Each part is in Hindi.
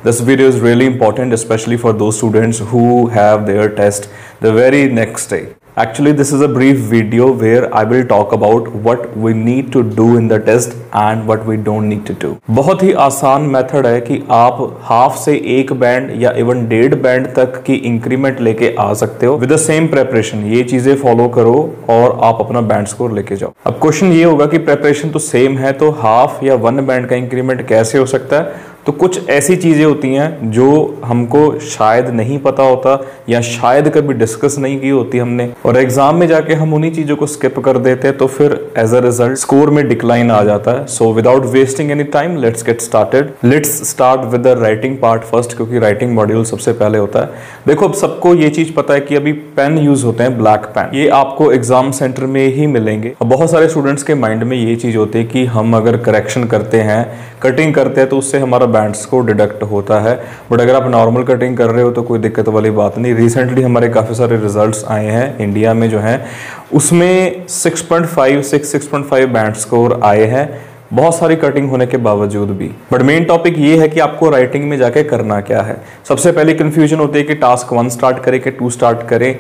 This video is really important, especially for those students who have their test the very next day. Actually, this is a brief video where I will talk about what we need to do in the test and what we don't need to do. बहुत ही आसान मेथड है कि आप हाफ से एक बैंड या इवन 1.5 बैंड तक की इंक्रीमेंट लेके आ सकते हो विद द सेम प्रेपरेशन। ये चीजें फॉलो करो और आप अपना बैंड स्कोर लेके जाओ। अब क्वेश्चन ये होगा कि प्रेपरेशन तो सेम है, तो हाफ या 1 बैंड का इंक्रीमेंट कैसे हो सकता है? तो कुछ ऐसी चीजें होती हैं जो हमको शायद नहीं पता होता या शायद कभी डिस्कस नहीं की होती हमने, और एग्जाम में जाके हम उन्हीं चीजों को स्किप कर देते हैं, तो फिर एज अ रिजल्ट स्कोर में डिक्लाइन आ जाता है। So without wasting any time let's get started. Let's start with the writing part first, क्योंकि राइटिंग मॉड्यूल सबसे पहले होता है। देखो, अब सबको ये चीज पता है कि अभी पेन यूज होते हैं, ब्लैक पेन, ये आपको एग्जाम सेंटर में ही मिलेंगे। अब बहुत सारे स्टूडेंट्स के माइंड में ये चीज होती है कि हम अगर करेक्शन करते हैं, कटिंग करते हैं, तो उससे हमारा बैंड स्कोर डिडक्ट होता है। बट अगर आप नॉर्मल कटिंग कर रहे हो तो कोई दिक्कत वाली बात नहीं। रिसेंटली हमारे काफ़ी सारे रिजल्ट्स आए हैं इंडिया में जो हैं, उसमें 6.5 6.5 बैंड स्कोर आए हैं, बहुत सारी कटिंग होने के बावजूद भी। बट मेन टॉपिक ये है कि आपको राइटिंग में जाके करना क्या है। सबसे पहले कंफ्यूजन होती है कि टास्क 1 स्टार्ट करें कि 2 स्टार्ट करें।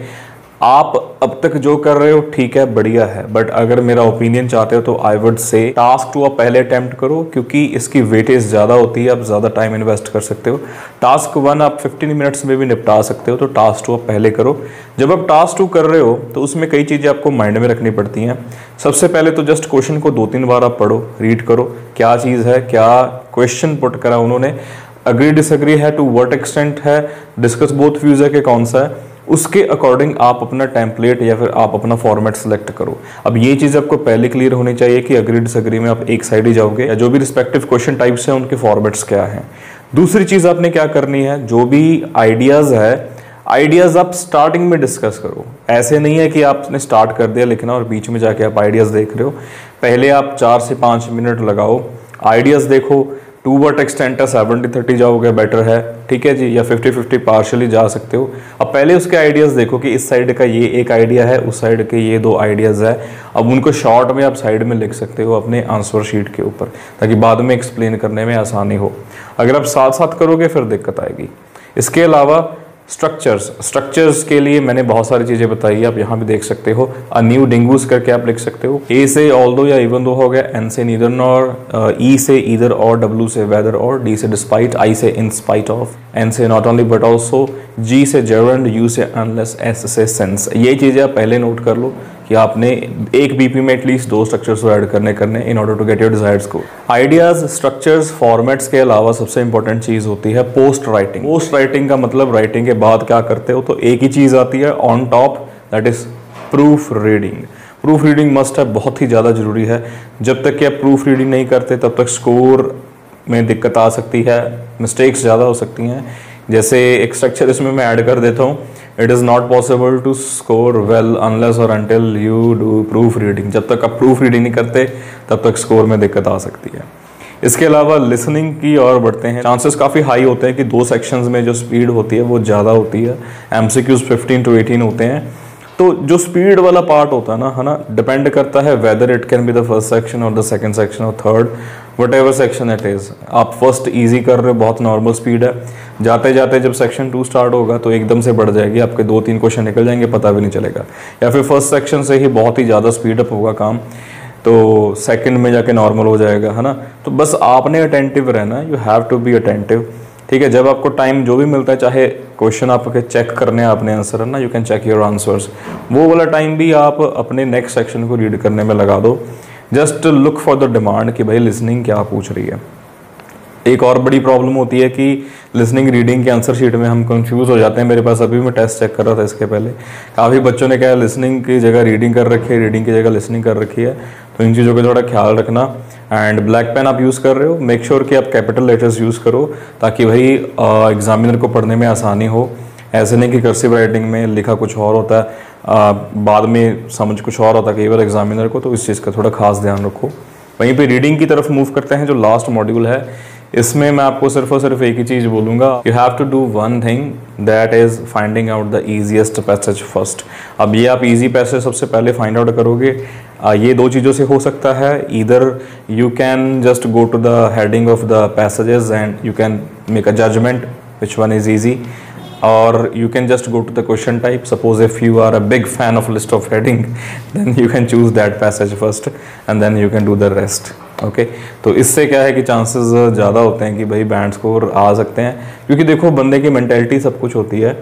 आप अब तक जो कर रहे हो ठीक है, बढ़िया है, बट अगर मेरा ओपिनियन चाहते हो तो आई वुड से टास्क 2 आप पहले अटेम्प्ट करो, क्योंकि इसकी वेटेज ज़्यादा होती है, आप ज़्यादा टाइम इन्वेस्ट कर सकते हो। टास्क 1 आप 15 मिनट्स में भी निपटा सकते हो, तो टास्क 2 आप पहले करो। जब आप टास्क 2 कर रहे हो तो उसमें कई चीज़ें आपको माइंड में रखनी पड़ती हैं। सबसे पहले तो जस्ट क्वेश्चन को 2-3 बार आप पढ़ो, रीड करो, क्या चीज़ है, क्या क्वेश्चन पुट करा उन्होंने, अग्री डिसएग्री है, टू व्हाट एक्सटेंट है, डिस्कस बोथ व्यूज है कि कौन सा है, उसके अकॉर्डिंग आप अपना टेम्पलेट या फिर आप अपना फॉर्मेट सेलेक्ट करो। अब ये चीज़ आपको पहले क्लियर होनी चाहिए कि अग्री डिसएग्री में आप एक साइड ही जाओगे, या जो भी रिस्पेक्टिव क्वेश्चन टाइप्स हैं उनके फॉर्मेट्स क्या हैं। दूसरी चीज़ आपने क्या करनी है, जो भी आइडियाज़ है, आइडियाज़ आप स्टार्टिंग में डिस्कस करो। ऐसे नहीं है कि आपने स्टार्ट कर दिया लिखना और बीच में जाके आप आइडियाज़ देख रहे हो। पहले आप 4 से 5 मिनट लगाओ, आइडियाज़ देखो, टू व्हाट एक्सटेंट है 70-30 जाओगे बेटर है, ठीक है जी, या 50-50 पार्शली जा सकते हो। अब पहले उसके आइडियाज़ देखो कि इस साइड का ये एक आइडिया है, उस साइड के ये 2 आइडियाज़ है। अब उनको शॉर्ट में आप साइड में लिख सकते हो अपने आंसर शीट के ऊपर, ताकि बाद में एक्सप्लेन करने में आसानी हो। अगर आप साथ साथ करोगे फिर दिक्कत आएगी। इसके अलावा स्ट्रक्चर्स के लिए मैंने बहुत सारी चीज़ें बताई है, आप यहाँ भी देख सकते हो। अ न्यू डिंगूस करके आप लिख सकते हो। ए से ऑल्दो या इवन दो हो गया, एन से नीदर नॉर, ई से ईदर और, डब्ल्यू से वेदर और, डी से डिस्पाइट, आई से इन स्पाइट ऑफ, एन से नॉट ओनली बट ऑल्सो, जी से जेरेंड, यू से अनलेस, एस से सेंस। ये चीज़ें आप पहले नोट कर लो कि आपने एक बीपी में एटलीस्ट 2 स्ट्रक्चर्स को ऐड करने in order to get your desired score. Ideas, structures, formats के अलावा सबसे इंपॉर्टेंट चीज़ होती है पोस्ट राइटिंग। पोस्ट राइटिंग का मतलब राइटिंग के बाद क्या करते हो, तो एक ही चीज़ आती है on top, that is proof reading. Proof reading must है, बहुत ही ज़्यादा जरूरी है। जब तक कि आप प्रूफ रीडिंग नहीं करते तब तक स्कोर में दिक्कत आ सकती है, मिस्टेक्स ज़्यादा हो सकती हैं। जैसे एक स्ट्रक्चर इसमें मैं ऐड कर देता हूँ, it is not possible to score well unless और until you do proofreading. जब तक आप प्रूफ रीडिंग नहीं करते तब तक स्कोर में दिक्कत आ सकती है। इसके अलावा लिसनिंग की ओर बढ़ते हैं। चांसेस काफ़ी हाई होते हैं कि 2 सेक्शंस में जो स्पीड होती है वो ज़्यादा होती है। MCQs 15 to 18 होते हैं, तो जो स्पीड वाला पार्ट होता है ना, डिपेंड करता है whether it can be the first section और द सेकंड सेक्शन और third, what ever section it is. आप फर्स्ट इजी कर रहे हो, बहुत नॉर्मल स्पीड है, जाते जाते जब सेक्शन 2 स्टार्ट होगा तो एकदम से बढ़ जाएगी, आपके 2-3 क्वेश्चन निकल जाएंगे, पता भी नहीं चलेगा। या फिर फर्स्ट सेक्शन से ही बहुत ही ज़्यादा स्पीड अप होगा काम, तो सेकंड में जाके नॉर्मल हो जाएगा, है ना। तो बस आपने अटेंटिव रहना, you have to be attentive, ठीक है। जब आपको टाइम जो भी मिलता है, चाहे क्वेश्चन आपके चेक करने आपने आंसर है ना, you can check your answers, वो वाला टाइम भी आप अपने नेक्स्ट सेक्शन को रीड करने में लगा दो। Just look for the demand कि भाई लिसनिंग क्या पूछ रही है। एक और बड़ी प्रॉब्लम होती है कि लिसनिंग रीडिंग के आंसर शीट में हम कंफ्यूज हो जाते हैं। मेरे पास अभी मैं टेस्ट चेक कर रहा था इसके पहले, काफ़ी बच्चों ने क्या लिसनिंग की जगह रीडिंग कर रखी है, रीडिंग की जगह लिसनिंग कर रखी है। तो इन चीज़ों का थोड़ा ख्याल रखना। एंड ब्लैक पेन आप यूज़ कर रहे हो, मेक श्योर कि आप कैपिटल लेटर्स यूज़ करो, ताकि भाई एग्जामिनर को पढ़ने में आसानी हो। ऐसे नहीं कि कर्सिव राइटिंग में लिखा कुछ और होता है, बाद में समझ कुछ और होता है कई बार एग्जामिनर को, तो इस चीज़ का थोड़ा खास ध्यान रखो। वहीं पे रीडिंग की तरफ मूव करते हैं, जो लास्ट मॉड्यूल है। इसमें मैं आपको सिर्फ और सिर्फ एक ही चीज़ बोलूँगा, you have to do one thing, that is finding out the easiest passage first. अब ये आप इजी पैसेज सबसे पहले फाइंड आउट करोगे, ये दो चीज़ों से हो सकता है, either you can just go to the heading of the passages and you can make a judgement which one is easy, or you can just go to the question type. Suppose if you are a big fan of list of heading, then you can choose that passage first and then you can do the rest. Okay तो इससे क्या है कि चांसेस ज़्यादा होते हैं कि भाई बैंड स्कोर आ सकते हैं, क्योंकि देखो बंदे की मेंटेलिटी सब कुछ होती है।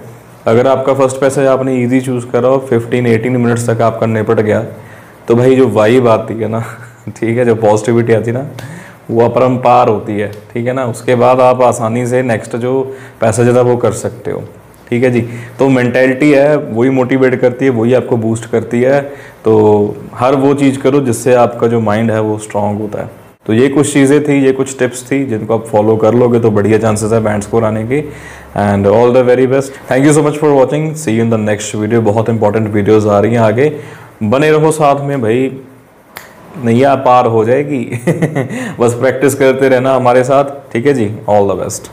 अगर आपका फर्स्ट पैसेज आपने इजी चूज़ करा और 15-18 मिनट्स तक आपका निपट गया, तो भाई जो वाइब आती है ना ठीक है, जो पॉजिटिविटी आती है ना, वो अपरंपार होती है, ठीक है ना। उसके बाद आप आसानी से नेक्स्ट जो पैसेज था वो कर सकते हो, ठीक है जी। तो मेंटेलिटी है वही मोटिवेट करती है, वही आपको बूस्ट करती है। तो हर वो चीज़ करो जिससे आपका जो माइंड है वो स्ट्रांग होता है। तो ये कुछ चीज़ें थी, ये कुछ टिप्स थी जिनको आप फॉलो कर लोगे तो बढ़िया चांसेस है बैंड स्कोर आने के। And all the very best, thank you so much for watching, see you in the next video. बहुत इंपॉर्टेंट वीडियोज़ आ रही हैं आगे, बने रहो साथ में भाई, नैया पार हो जाएगी बस प्रैक्टिस करते रहना हमारे साथ, ठीक है जी। All the best.